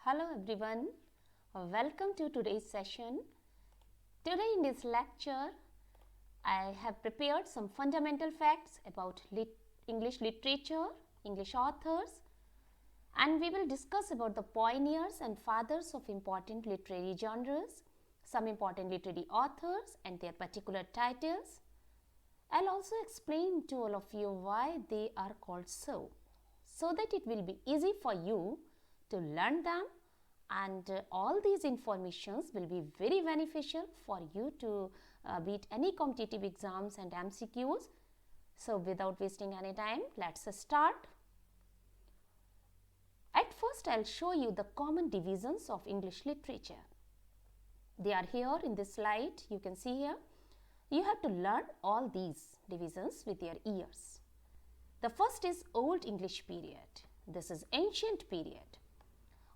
Hello everyone, welcome to today's session. Today in this lecture, I have prepared some fundamental facts about English literature, English authors, and we will discuss about the pioneers and fathers of important literary genres, some important literary authors and their particular titles. I'll also explain to all of you why they are called so that it will be easy for you to learn them, and all these informations will be very beneficial for you to beat any competitive exams and MCQs. So without wasting any time, let's start. At first, I'll show you the common divisions of English literature. They are here in this slide, you can see here. You have to learn all these divisions with your ears. The first is Old English period. This is ancient period.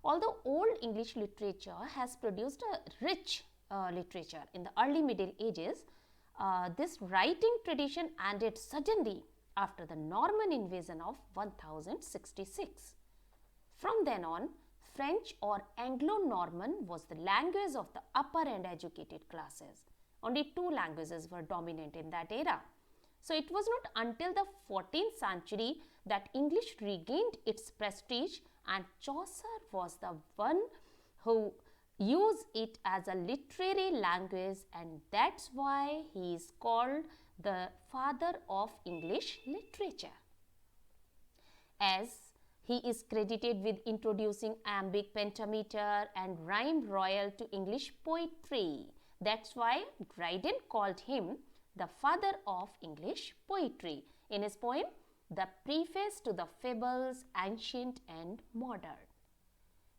Although Old English literature has produced a rich literature in the early Middle Ages, this writing tradition ended suddenly after the Norman invasion of 1066. From then on, French or Anglo-Norman was the language of the upper and educated classes. Only two languages were dominant in that era. So it was not until the 14th century that English regained its prestige, and Chaucer was the one who used it as a literary language, and that's why he is called the father of English literature. As he is credited with introducing iambic pentameter and rhyme royal to English poetry. That's why Dryden called him the father of English poetry in his poem, The Preface to the Fables, Ancient and Modern.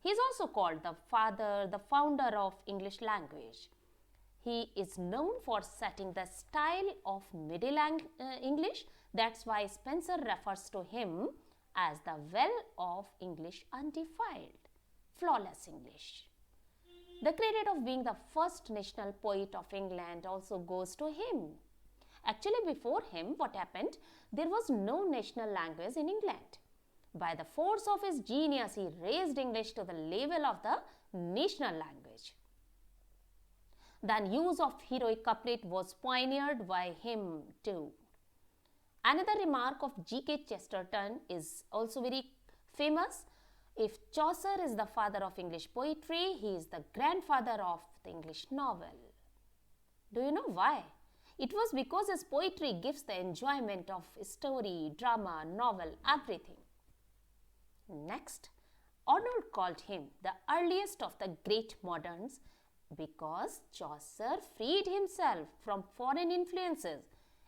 He is also called the founder of English language. He is known for setting the style of Middle English. That's why Spenser refers to him as the well of English undefiled, flawless English. The credit of being the first national poet of England also goes to him. Actually, before him, what happened? There was no national language in England. By the force of his genius, he raised English to the level of the national language. The use of heroic couplet was pioneered by him too. Another remark of G.K. Chesterton is also very famous. If Chaucer is the father of English poetry, he is the grandfather of the English novel. Do you know why? It was because his poetry gives the enjoyment of story, drama, novel, everything. Next, Arnold called him the earliest of the great moderns because Chaucer freed himself from foreign influences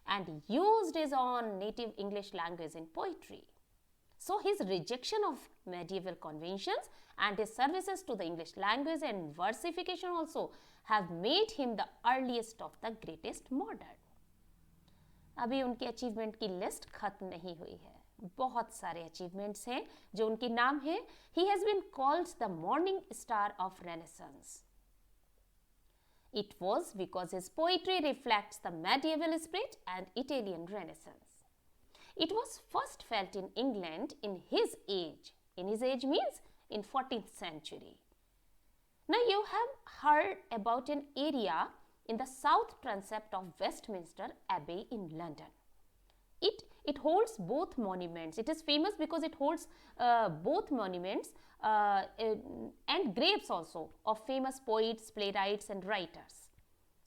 and used his own native English language in poetry. So his rejection of medieval conventions and his services to the English language and versification also have made him the earliest of the greatest modern. अभी उनके achievement की list खत्म नहीं हुई है, बहुत सारे achievements हैं जो उनके नाम है. He has been called the morning star of Renaissance. It was because his poetry reflects the medieval spirit and Italian Renaissance. It was first felt in England in his age. In his age means in 14th century. Now you have heard about an area in the south transept of Westminster Abbey in London. It holds both monuments. It is famous because it holds both monuments and graves also of famous poets, playwrights and writers.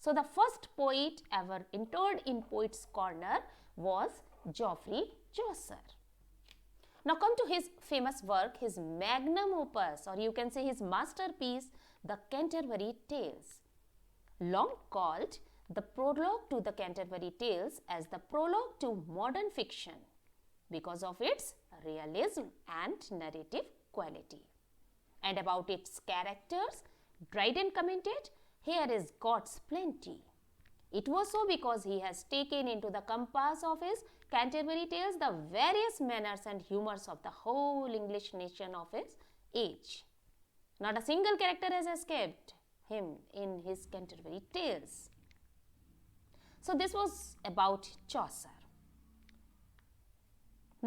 So the first poet ever interred in Poets' Corner was Geoffrey Chaucer. Now come to his famous work, his magnum opus, or you can say his masterpiece, The Canterbury Tales. Long called the prologue to the Canterbury Tales as the prologue to modern fiction because of its realism and narrative quality. And about its characters, Dryden commented, "Here is God's plenty." It was so because he has taken into the compass of his Canterbury Tales the various manners and humours of the whole English nation of his age. Not a single character has escaped him in his Canterbury Tales. So this was about Chaucer.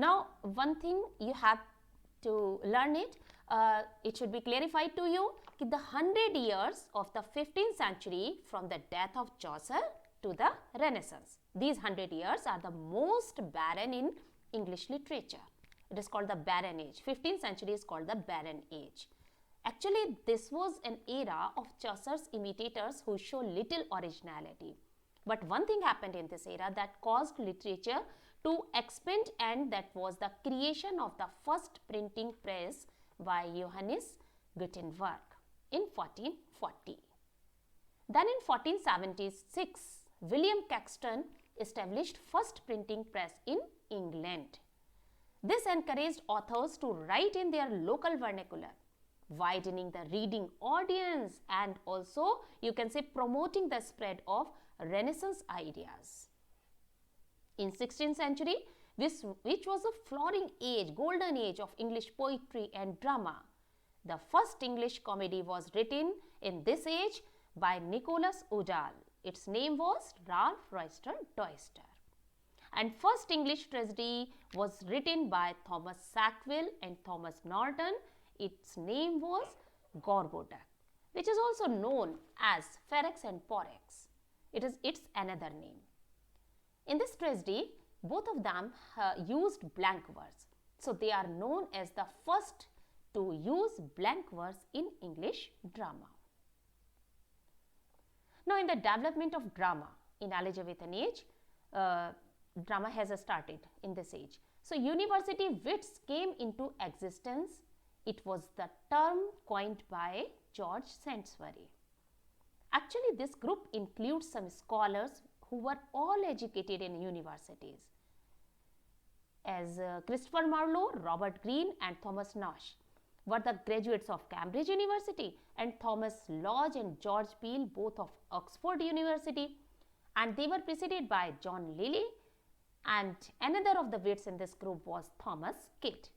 Now one thing you have to learn it, it should be clarified to you that the 100 years of the 15th century from the death of Chaucer to the Renaissance. These 100 years are the most barren in English literature. It is called the barren age. 15th century is called the barren age. Actually, this was an era of Chaucer's imitators who show little originality. But one thing happened in this era that caused literature to expand, and that was the creation of the first printing press by Johannes Gutenberg in 1440. Then in 1476, William Caxton established first printing press in England. This encouraged authors to write in their local vernacular, widening the reading audience and also you can say promoting the spread of Renaissance ideas. In 16th century, which was a flowering age, golden age of English poetry and drama, the first English comedy was written in this age by Nicholas Udall. Its name was Ralph Roister Doister. And first English tragedy was written by Thomas Sackville and Thomas Norton. Its name was Gorboduc, which is also known as Ferex and Porrex. It's another name. In this tragedy, both of them used blank verse. So they are known as the first to use blank verse in English drama. Now, in the development of drama in Elizabethan age, drama has started in this age. So, university wits came into existence. It was the term coined by George Saintsbury. Actually, this group includes some scholars who were all educated in universities, as Christopher Marlowe, Robert Greene and Thomas Nash were the graduates of Cambridge University, and Thomas Lodge and George Peele, both of Oxford University, and they were preceded by John Lilly, and another of the wits in this group was Thomas Kidd.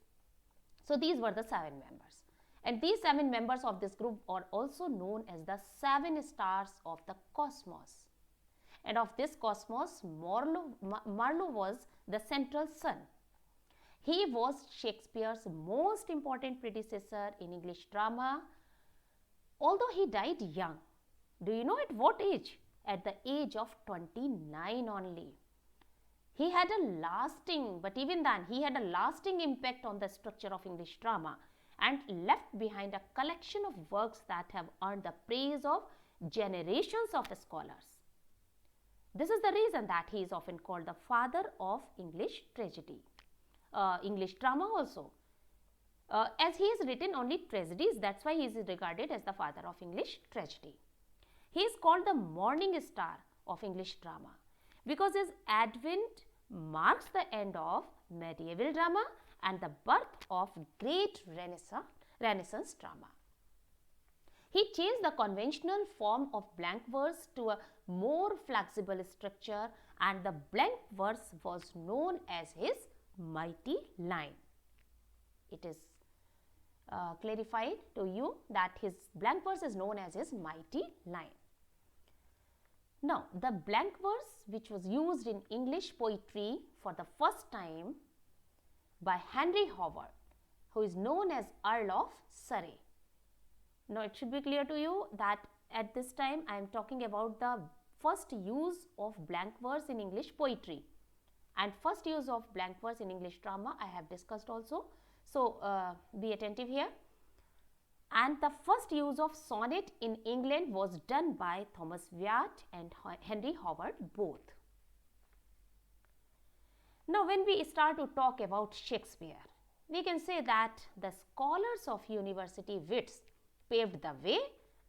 So these were the 7 members, and these 7 members of this group are also known as the 7 stars of the cosmos. And of this cosmos, Marlowe was the central sun. He was Shakespeare's most important predecessor in English drama, although he died young. Do you know at what age? At the age of 29 only. He had a lasting, but even then, he had a lasting impact on the structure of English drama and left behind a collection of works that have earned the praise of generations of scholars. This is the reason that he is often called the father of English tragedy. English drama also. As he has written only tragedies, that's why he is regarded as the father of English tragedy. He is called the morning star of English drama because his advent marks the end of medieval drama and the birth of great Renaissance drama. He changed the conventional form of blank verse to a more flexible structure, and the blank verse was known as his mighty line. It is clarified to you that his blank verse is known as his mighty line. Now, the blank verse which was used in English poetry for the first time by Henry Howard, who is known as Earl of Surrey. Now, it should be clear to you that at this time I am talking about the first use of blank verse in English poetry, and first use of blank verse in English drama I have discussed also. So, be attentive here. And the first use of sonnet in England was done by Thomas Wyatt and Henry Howard both. Now, when we start to talk about Shakespeare, we can say that the scholars of university wits paved the way,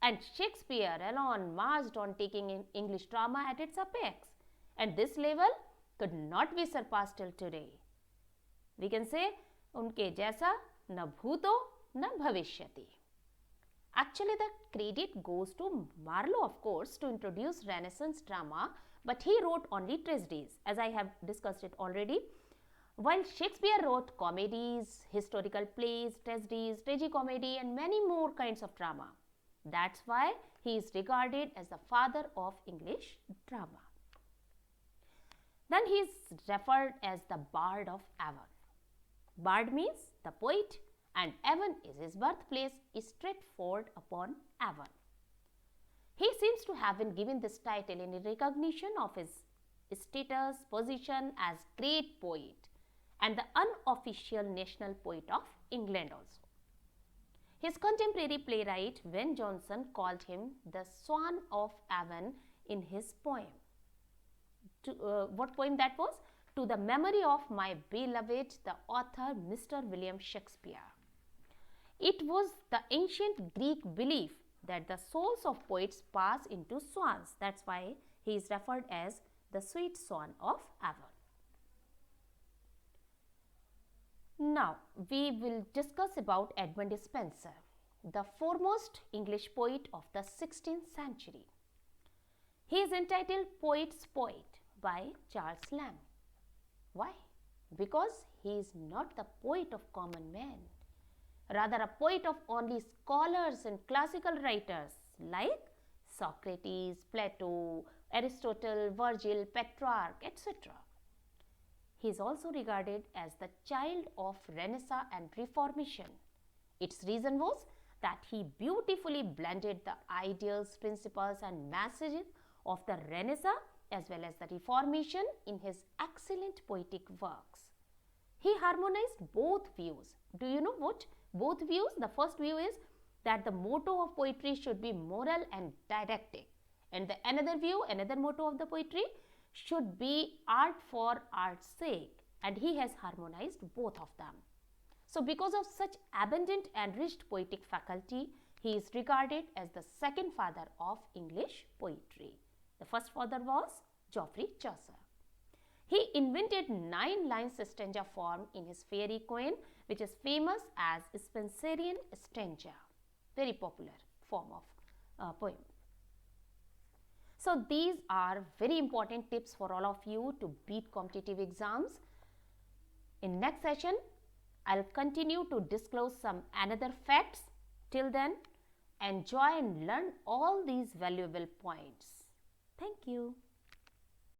and Shakespeare alone marched on taking English drama at its apex, and this level could not be surpassed till today. We can say, unke jaisa na bhuto na bhavishyati. Actually, the credit goes to Marlowe, of course, to introduce Renaissance drama, but he wrote only tragedies, as I have discussed it already. While Shakespeare wrote comedies, historical plays, tragedies, tragicomedy, and many more kinds of drama. That's why he is regarded as the father of English drama. Then he is referred as the Bard of Avon. Bard means the poet, and Avon is his birthplace, Stratford upon Avon. He seems to have been given this title in recognition of his status, position as great poet and the unofficial national poet of England also. His contemporary playwright Ben Jonson called him the Swan of Avon in his poem. What poem that was? To the memory of my beloved, the author Mr. William Shakespeare. It was the ancient Greek belief that the souls of poets pass into swans. That's why he is referred as the sweet swan of Avon. Now, we will discuss about Edmund Spenser, the foremost English poet of the 16th century. He is entitled Poet's Poet by Charles Lamb. Why? Because he is not the poet of common men, rather a poet of only scholars and classical writers like Socrates, Plato, Aristotle, Virgil, Petrarch, etc. He is also regarded as the child of Renaissance and Reformation. Its reason was that he beautifully blended the ideals, principles and messages of the Renaissance as well as the Reformation in his excellent poetic works. He harmonized both views. Do you know what both views? The first view is that the motto of poetry should be moral and didactic, and the another view, another motto of the poetry should be art for art's sake, and he has harmonized both of them. So because of such abundant and rich poetic faculty, he is regarded as the second father of English poetry. The first father was Geoffrey Chaucer. He invented 9-line stanza form in his Fairy Queen, which is famous as Spenserian stanza, very popular form of poem. So these are very important tips for all of you to beat competitive exams. In next session, I'll continue to disclose some another facts. Till then, enjoy and learn all these valuable points. Thank you.